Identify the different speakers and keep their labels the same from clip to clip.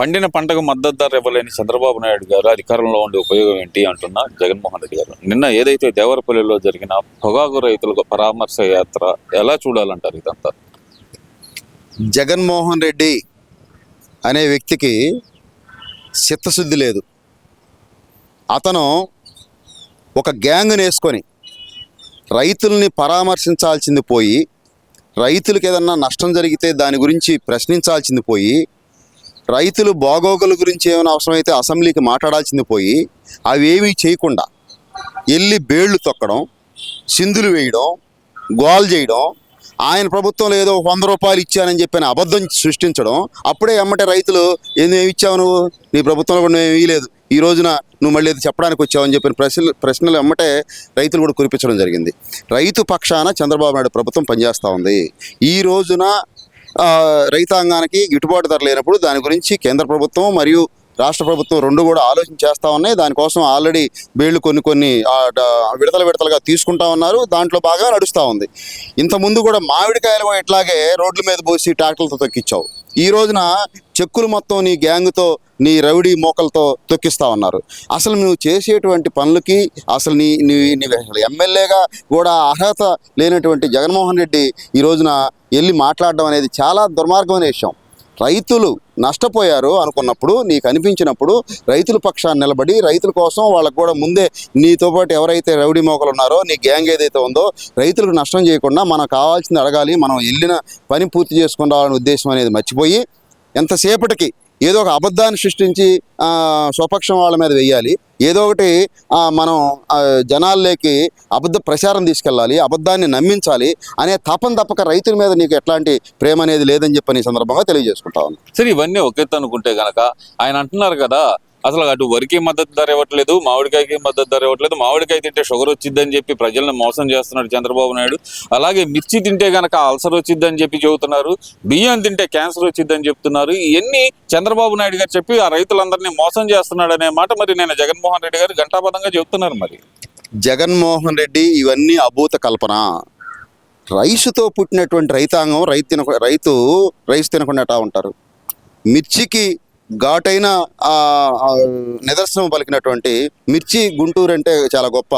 Speaker 1: పండిన పంటకు మద్దతు ధర ఇవ్వలేని చంద్రబాబు నాయుడు గారు అధికారంలో ఉండే ఉపయోగం ఏంటి అంటున్న జగన్మోహన్ రెడ్డి గారు. నిన్న ఏదైతే దేవరపల్లిలో జరిగిన పొగాకు రైతులకు పరామర్శ యాత్ర ఎలా చూడాలంటారు ఇదంతా?
Speaker 2: జగన్మోహన్ రెడ్డి అనే వ్యక్తికి చిత్తశుద్ధి లేదు. అతను ఒక గ్యాంగ్ని వేసుకొని రైతుల్ని పరామర్శించాల్సింది పోయి, రైతులకు ఏదన్నా నష్టం జరిగితే దాని గురించి ప్రశ్నించాల్సింది పోయి, రైతులు బాగోగుల గురించి ఏమైనా అవసరమైతే అసెంబ్లీకి మాట్లాడాల్సింది పోయి, అవేమీ చేయకుండా వెళ్ళి బేళ్లు తొక్కడం, సింధులు వేయడం, గోల్ చేయడం, ఆయన ప్రభుత్వంలో ఏదో 100 రూపాయలు ఇచ్చానని చెప్పిన అబద్ధం సృష్టించడం. అప్పుడే ఎమ్మటే రైతులు ఏమి ఇచ్చావు నువ్వు, నీ ప్రభుత్వంలో కూడా నువ్వు ఇవ్వలేదు, ఈ రోజున నువ్వు మళ్ళీ అది చెప్పడానికి వచ్చావని చెప్పిన ప్రశ్నలు ఎమ్మటే రైతులు కూడా కురిపించడం జరిగింది. రైతు పక్షాన చంద్రబాబు నాయుడు ప్రభుత్వం పనిచేస్తూ ఉంది. ఈ రోజున రైతాంగానికి గిట్టుబాటు ధర లేనప్పుడు దాని గురించి కేంద్ర ప్రభుత్వం మరియు రాష్ట్ర ప్రభుత్వం రెండు కూడా ఆలోచన చేస్తూ ఉన్నాయి. దానికోసం ఆల్రెడీ బేళ్లు కొన్ని విడతలుగా తీసుకుంటా ఉన్నారు. దాంట్లో బాగా నడుస్తూ ఉంది. ఇంతకుముందు కూడా మామిడికాయలు కూడా ఇట్లాగే రోడ్ల మీద పోసి ట్రాక్టర్లతో తొక్కించావు. ఈ రోజున చెక్కులు మొత్తం నీ గ్యాంగ్తో, నీ రౌడీ మోకలతో తొక్కిస్తూ ఉన్నారు. అసలు నువ్వు చేసేటువంటి పనులకి అసలు నీ ఎమ్మెల్యేగా కూడా అర్హత లేనటువంటి జగన్మోహన్ రెడ్డి ఈ రోజున వెళ్ళి మాట్లాడడం అనేది చాలా దుర్మార్గమైన విషయం. రైతులు నష్టపోయారు అనుకున్నప్పుడు, నీకు అనిపించినప్పుడు రైతుల పక్షాన్ని నిలబడి రైతుల కోసం వాళ్ళకు కూడా ముందే నీతో పాటు ఎవరైతే రౌడీ మోకలు ఉన్నారో, నీ గ్యాంగ్ ఏదైతే ఉందో, రైతులకు నష్టం చేయకుండా మనకు కావాల్సింది అడగాలి, మనం వెళ్ళిన పని పూర్తి చేసుకుని రావాలనే ఉద్దేశం అనేది మర్చిపోయి ఎంతసేపటికి ఏదో ఒక అబద్ధాన్ని సృష్టించి స్వపక్షం వాళ్ళ మీద వెయ్యాలి, ఏదో ఒకటి మనం జనాల్లోకి అబద్ధ ప్రచారం తీసుకెళ్ళాలి, అబద్ధాన్ని నమ్మించాలి అనే తప్పక రైతుల మీద నీకు ఎట్లాంటి ప్రేమ అనేది లేదని చెప్పని సందర్భంగా తెలియజేసుకుంటా ఉన్నాను.
Speaker 1: సరే, ఇవన్నీ ఒకెత్తు అనుకుంటే కనుక ఆయన అంటున్నారు కదా, అసలు అటు వరికి మద్దతు ధర ఇవ్వట్లేదు, మామిడికాయకి మద్దతు ధర ఇవ్వట్లేదు, మామిడికాయ తింటే షుగర్ వచ్చిద్దని చెప్పి ప్రజల్ని మోసం చేస్తున్నాడు చంద్రబాబు నాయుడు. అలాగే మిర్చి తింటే కనుక అల్సర్ వచ్చిద్దని చెప్పి చెబుతున్నారు, బియ్యం తింటే క్యాన్సర్ వచ్చిద్దని చెప్తున్నారు. ఇవన్నీ చంద్రబాబు నాయుడు గారు చెప్పి ఆ రైతులందరినీ మోసం చేస్తున్నాడు అనే మాట మరి నేను జగన్మోహన్ రెడ్డి గారు ఘంటాపథంగా చెబుతున్నారు. మరి
Speaker 2: జగన్మోహన్ రెడ్డి ఇవన్నీ అభూత కల్పన. రైసుతో పుట్టినటువంటి రైతాంగం రైస్ తినకుండా ఎట్లా ఉంటారు? మిర్చికి ఘాటైన నిదర్శనం పలికినటువంటి మిర్చి గుంటూరు అంటే చాలా గొప్ప.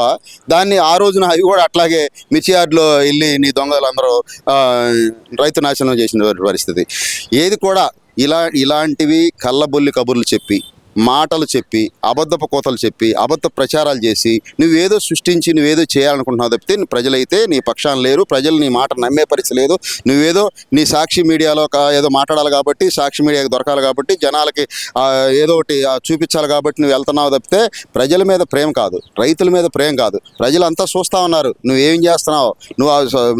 Speaker 2: దాన్ని ఆ రోజున అవి కూడా అట్లాగే మిర్చి యార్డ్లో వెళ్ళి నీ దొంగలందరూ రైతు నాశనం చేసిన పరిస్థితి. ఏది కూడా ఇలాంటివి కళ్ళబొల్లి కబుర్లు చెప్పి, మాటలు చెప్పి, అబద్ధపు కోతలు చెప్పి, అబద్ధ ప్రచారాలు చేసి నువ్వేదో సృష్టించి నువ్వేదో చేయాలనుకుంటున్నావు తప్పితే ప్రజలైతే నీ పక్షాన లేరు. ప్రజలు నీ మాట నమ్మే పరిస్థితి లేదు. నువ్వేదో నీ సాక్షి మీడియాలో ఏదో మాట్లాడాలి కాబట్టి, సాక్షి మీడియాకి దొరకాలి కాబట్టి, జనాలకి ఏదో ఒకటి చూపించాలి కాబట్టి నువ్వు వెళ్తున్నావు తప్పితే ప్రజల మీద ప్రేమ కాదు, రైతుల మీద ప్రేమ కాదు. ప్రజలంతా చూస్తూ ఉన్నారు నువ్వేం చేస్తున్నావు,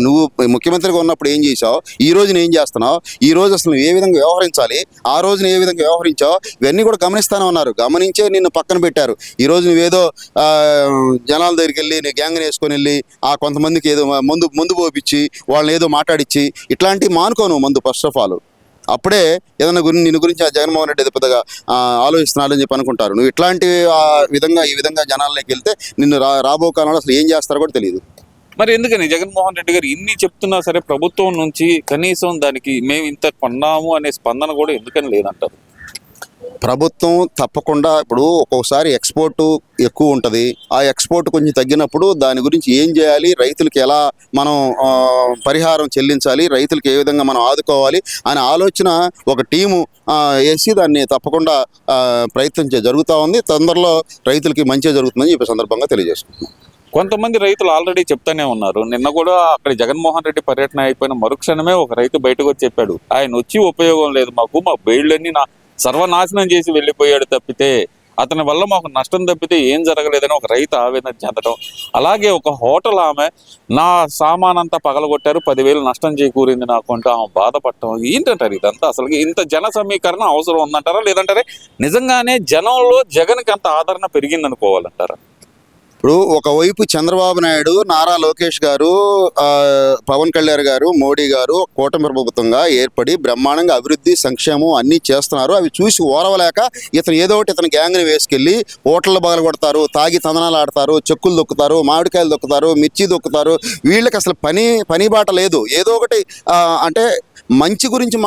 Speaker 2: నువ్వు ముఖ్యమంత్రిగా ఉన్నప్పుడు ఏం చేసావు, ఈ రోజున ఏం చేస్తున్నావు, ఈ రోజు అసలు నువ్వు ఏ విధంగా వ్యవహరించాలి, ఆ రోజున ఏ విధంగా వ్యవహరించావు, ఇవన్నీ కూడా గమనిస్తాను ఉన్నారు. గమనించే నిన్ను పక్కన పెట్టారు. ఈరోజు నువ్వేదో జనాల దగ్గరికి వెళ్ళి నీ గ్యాంగ్ని వేసుకొని వెళ్ళి కొంతమందికి ఏదో ముందు పోపించి వాళ్ళని ఏదో మాట్లాడించి ఇట్లాంటివి మానుకోను ముందు. ఫస్ట్ ఆఫ్ ఆల్ అప్పుడే ఏదన్నా నిన్ను గురించి జగన్మోహన్ రెడ్డి పెద్దగా ఆలోచిస్తున్నాడని చెప్పి అనుకుంటారు. నువ్వు ఇట్లాంటి ఈ విధంగా జనాల్లోకి వెళ్తే నిన్ను రాబో కాలంలో అసలు ఏం చేస్తారో కూడా తెలియదు.
Speaker 1: మరి ఎందుకని జగన్మోహన్ రెడ్డి గారు ఇన్ని చెప్తున్నా సరే ప్రభుత్వం నుంచి కనీసం దానికి మేము ఇంత కొన్నాము అనే స్పందన కూడా ఎందుకని లేదంటారు?
Speaker 2: ప్రభుత్వం తప్పకుండా ఇప్పుడు ఒక్కొక్కసారి ఎక్స్పోర్ట్ ఎక్కువ ఉంటుంది. ఆ ఎక్స్పోర్ట్ కొంచెం తగ్గినప్పుడు దాని గురించి ఏం చేయాలి, రైతులకి ఎలా మనం పరిహారం చెల్లించాలి, రైతులకి ఏ విధంగా మనం ఆదుకోవాలి అనే ఆలోచన ఒక టీము వేసి దాన్ని తప్పకుండా ప్రయత్నం జరుగుతూ ఉంది. తొందరలో రైతులకి మంచిగా జరుగుతుందని చెప్పే సందర్భంగా తెలియజేసుకుంటున్నాం.
Speaker 1: కొంతమంది రైతులు ఆల్రెడీ చెప్తానే ఉన్నారు. నిన్న కూడా అక్కడ జగన్మోహన్ రెడ్డి పర్యటన అయిపోయిన మరుక్షణమే ఒక రైతు బయటకు వచ్చి చెప్పాడు, ఆయన వచ్చి ఉపయోగం లేదు, మా బేళ్లన్నీ సర్వనాశనం చేసి వెళ్ళిపోయాడు తప్పితే అతని వల్ల మాకు నష్టం తప్పితే ఏం జరగలేదని ఒక రైతు ఆవేదన చెందడం. అలాగే ఒక హోటల్ ఆమె నా సామానంతా పగలగొట్టారు, 10,000 నష్టం చేకూరింది నాకు అంటూ ఆమె బాధపడటం. ఏంటంటారు ఇదంతా? అసలు ఇంత జన సమీకరణ అవసరం ఉందంటారా, లేదంటారే నిజంగానే జనంలో జగన్కి అంత ఆదరణ పెరిగిందనుకోవాలంటారా?
Speaker 2: ఇప్పుడు ఒకవైపు చంద్రబాబు నాయుడు, నారా లోకేష్ గారు, పవన్ కళ్యాణ్ గారు, మోడీ గారు కూటమి ప్రభుత్వంగా ఏర్పడి బ్రహ్మాండంగా అభివృద్ధి సంక్షేమం అన్నీ చేస్తున్నారు. అవి చూసి ఓరవలేక ఇతను ఏదో ఒకటి ఇతని గ్యాంగ్ని వేసుకెళ్ళి హోటళ్ళు పగలగొడతారు, తాగి తందనాలు ఆడతారు, చెక్కులు దొక్కుతారు, మామిడికాయలు దొక్కుతారు, మిర్చి దొక్కుతారు. వీళ్ళకి అసలు పని బాట లేదు. ఏదో ఒకటి అంటే మంచి గురించి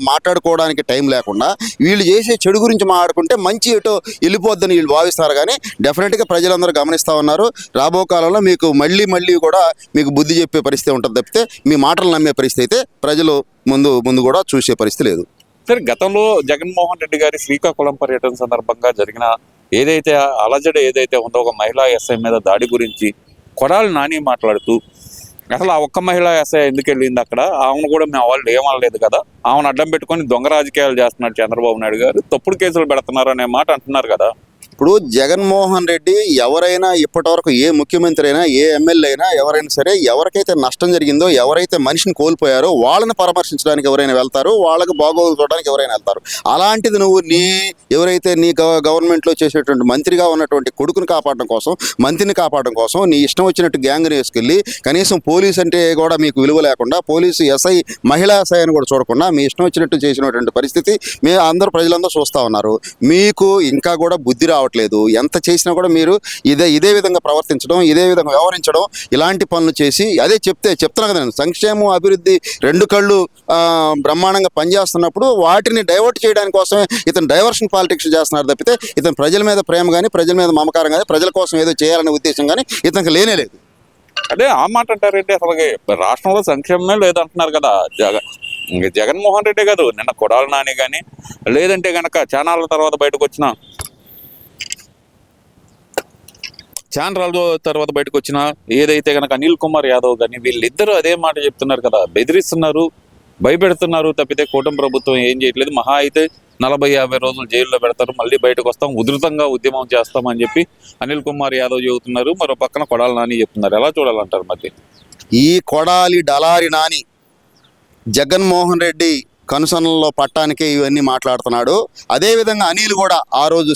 Speaker 2: మాట్లాడుకోవడానికి టైం లేకుండా వీళ్ళు చేసే చెడు గురించి మాట్లాడుకుంటే మంచి ఎటో వెళ్ళిపోద్దని వీళ్ళు భావిస్తారు. కానీ డెఫినెట్గా ప్రజలందరూ గమనిస్తూ ఉన్నారు. రాబో కాలంలో మీకు మళ్ళీ కూడా మీకు బుద్ధి చెప్పే పరిస్థితి ఉంటుంది తప్పితే మీ మాటలు నమ్మే పరిస్థితి అయితే ప్రజలు ముందు కూడా చూసే పరిస్థితి లేదు.
Speaker 1: సరే, గతంలో జగన్మోహన్ రెడ్డి గారి శ్రీకాకుళం పర్యటన సందర్భంగా జరిగిన ఏదైతే అలజడి ఏదైతే ఉందో ఒక మహిళా ఎస్ఐ మీద దాడి గురించి కొడాలి నాని మాట్లాడుతూ అసలు ఆ ఒక్క మహిళా ఎస్ఐ ఎందుకు వెళ్ళింది అక్కడ, ఆమెను కూడా మేము వాళ్ళు ఏమనలేదు కదా, ఆమెను అడ్డం పెట్టుకొని దొంగ రాజకీయాలు చేస్తున్నారు చంద్రబాబు నాయుడు గారు, తప్పుడు కేసులు పెడుతున్నారు అనే మాట అంటున్నారు కదా.
Speaker 2: ఇప్పుడు జగన్మోహన్ రెడ్డి ఎవరైనా ఇప్పటివరకు ఏ ముఖ్యమంత్రి అయినా ఏ ఎమ్మెల్యే అయినా ఎవరైనా సరే ఎవరికైతే నష్టం జరిగిందో ఎవరైతే మనిషిని కోల్పోయారో వాళ్ళని పరామర్శించడానికి ఎవరైనా వెళ్తారు, వాళ్ళకి బాగోగులు చూడడానికి ఎవరైనా వెళ్తారు. అలాంటిది నువ్వు ఎవరైతే నీ గవర్నమెంట్లో చేసేటువంటి మంత్రిగా ఉన్నటువంటి కొడుకుని కాపాడడం కోసం, మంత్రిని కాపాడడం కోసం నీ ఇష్టం వచ్చినట్టు గ్యాంగ్ని వేసుకెళ్ళి కనీసం పోలీస్ అంటే కూడా మీకు విలువ లేకుండా పోలీసు ఎస్ఐ మహిళా ఎస్ఐ అని కూడా చూడకుండా మీ ఇష్టం వచ్చినట్టు చేసినటువంటి పరిస్థితి ప్రజలందరూ చూస్తూ ఉన్నారు. మీకు ఇంకా కూడా బుద్ధి రావట్లేదు. ఎంత చేసినా కూడా మీరు ఇదే విధంగా ప్రవర్తించడం, ఇదే విధంగా వ్యవహరించడం, ఇలాంటి పనులు చేసి చెప్తున్నా కదా నేను, సంక్షేమం అభివృద్ధి రెండు కళ్ళు బ్రహ్మాండంగా పనిచేస్తున్నప్పుడు వాటిని డైవర్ట్ చేయడానికి కోసమే ఇతను డైవర్షన్ పాలిటిక్స్ చేస్తున్నారు తప్పితే ఇతను ప్రజల మీద ప్రేమ కానీ ప్రజల మీద మమకారం కానీ ప్రజల కోసం ఏదో చేయాలనే ఉద్దేశం కానీ ఇతనికి లేనేలేదు.
Speaker 1: అదే ఆ మాట అంటారంటే అసలు రాష్ట్రంలో సంక్షేమమే లేదంటున్నారు కదా. జగన్మోహన్ రెడ్డి కాదు, నిన్న కొడాలి నాని కానీ లేదంటే కనుక చానాళ్ళ తర్వాత బయటకు వచ్చిన ఏదైతే కనుక అనిల్ కుమార్ యాదవ్ కానీ వీళ్ళిద్దరూ అదే మాట చెప్తున్నారు కదా, బెదిరిస్తున్నారు, భయపెడుతున్నారు తప్పితే కూటమి ప్రభుత్వం ఏం చేయట్లేదు. మహా అయితే 40-50 రోజులు జైల్లో పెడతారు, మళ్ళీ బయటకు వస్తాం, ఉధృతంగా ఉద్యమం చేస్తామని చెప్పి అనిల్ కుమార్ యాదవ్ చెబుతున్నారు. మరో పక్కన కొడాలి నాని చెప్తున్నారు. ఎలా చూడాలంటారు మరి?
Speaker 2: ఈ కొడాలి డలారి నాని జగన్మోహన్ రెడ్డి కనుసనల్లో పట్టానికే ఇవన్నీ మాట్లాడుతున్నాడు. అదేవిధంగా అనిల్ కూడా ఆ రోజు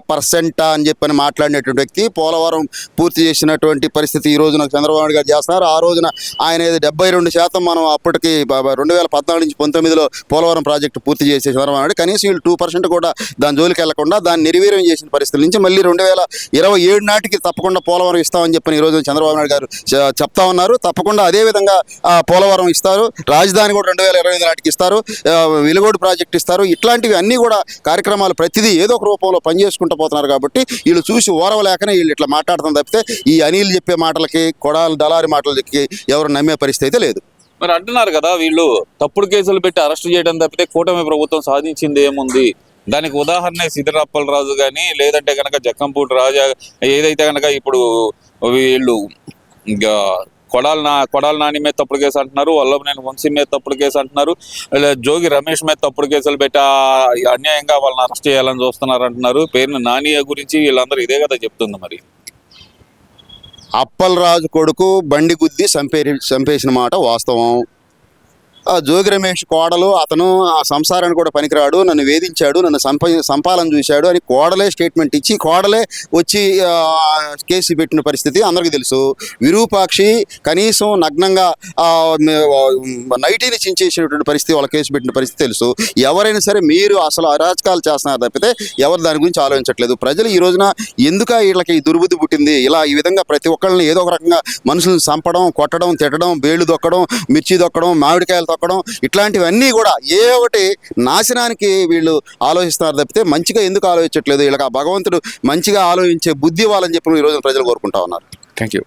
Speaker 2: పర్సెంటా అని చెప్పని మాట్లాడినటువంటి వ్యక్తి, పోలవరం పూర్తి చేసినటువంటి పరిస్థితి ఈ రోజున చంద్రబాబు నాయుడు గారు చేస్తున్నారు. ఆ రోజున ఆయన 72% మనం అప్పటికి 2014 నుంచి 19లో పోలవరం ప్రాజెక్టు పూర్తి చేసే చంద్రబాబు నాయుడు కనీసం వీళ్ళు 2% కూడా దాని జోలికి వెళ్లకుండా దాన్ని నిర్వీర్యం చేసిన పరిస్థితుల నుంచి మళ్ళీ 2027 నాటికి తప్పకుండా పోలవరం ఇస్తామని చెప్పని ఈ రోజు చంద్రబాబు నాయుడు గారు చెప్తా ఉన్నారు. తప్పకుండా అదేవిధంగా పోలవరం ఇస్తారు, రాజధాని కూడా 2025 నాటికి ఇస్తారు, వెలుగోడు ప్రాజెక్ట్ ఇస్తారు. ఇట్లాంటివి అన్నీ కూడా కార్యక్రమాలు ప్రతిదీ ఏదో ఒక రూపంలో పనిచేసుకుంటూ పోతున్నారు. కాబట్టి వీళ్ళు చూసి ఓరవలేకనే వీళ్ళు ఇట్లా మాట్లాడుతాం తప్పితే ఈ అనిల్ చెప్పే మాటలకి కొడాలి దళారి మాటలకి ఎవరు నమ్మే పరిస్థితి అయితే లేదు.
Speaker 1: మరి అంటున్నారు కదా, వీళ్ళు తప్పుడు కేసులు పెట్టి అరెస్ట్ చేయడం తప్పితే కూటమి ప్రభుత్వం సాధించింది ఏముంది? దానికి ఉదాహరణ సిద్ధరాప్పలరాజు కానీ లేదంటే కనుక జక్కంపూడి రాజా ఏదైతే కనుక ఇప్పుడు వీళ్ళు ఇంకా కొడాలి నాని మీద తప్పుడు కేసు అంటున్నారు, వల్లభనేని వంశీ మీద తప్పుడు కేసు అంటున్నారు, జోగి రమేష్ మీద తప్పుడు కేసులు పెట్టి అన్యాయంగా వాళ్ళని అరెస్ట్ చేయాలని చూస్తున్నారు అంటున్నారు. పేరుని నాని గురించి వీళ్ళందరూ ఇదే కదా చెప్తుంది. మరి
Speaker 2: అప్పలరాజు కొడుకు బండి గుద్ది చంపేసిన మాట వాస్తవం. జోగి రమేష్ కోడలు అతను ఆ సంసారాన్ని కూడా పనికిరాడు, నన్ను వేధించాడు, నన్ను సంపాలని చూశాడు అని కోడలే స్టేట్మెంట్ ఇచ్చి కోడలే వచ్చి కేసు పెట్టిన పరిస్థితి అందరికీ తెలుసు. విరూపాక్షి కనీసం నగ్నంగా నైటీని చించేసినటువంటి పరిస్థితి, వాళ్ళ కేసు పెట్టిన పరిస్థితి తెలుసు. ఎవరైనా సరే మీరు అసలు అరాచకాలు చేస్తున్నారు తప్పితే ఎవరు దాని గురించి ఆలోచించట్లేదు. ప్రజలు ఈ రోజున ఎందుక వీళ్ళకి దుర్బుద్ధి పుట్టింది, ఇలా ఈ విధంగా ప్రతి ఒక్కళ్ళని ఏదో ఒక రకంగా మనుషులను చంపడం, కొట్టడం, తిట్టడం, బేళ్లు దొక్కడం, మిర్చి దొక్కడం, మామిడికాయలు తొక్కడం, ఇట్లాంటివన్నీ కూడా ఏ ఒకటి నాశనానికి వీళ్ళు ఆలోచిస్తున్నారు తప్పితే మంచిగా ఎందుకు ఆలోచించట్లేదు. వీళ్ళకి ఆ భగవంతుడు మంచిగా ఆలోచించే బుద్ధి ఇవ్వాలని చెప్పి ఈ రోజు ప్రజలు కోరుకుంటా ఉన్నారు.
Speaker 1: Thank you.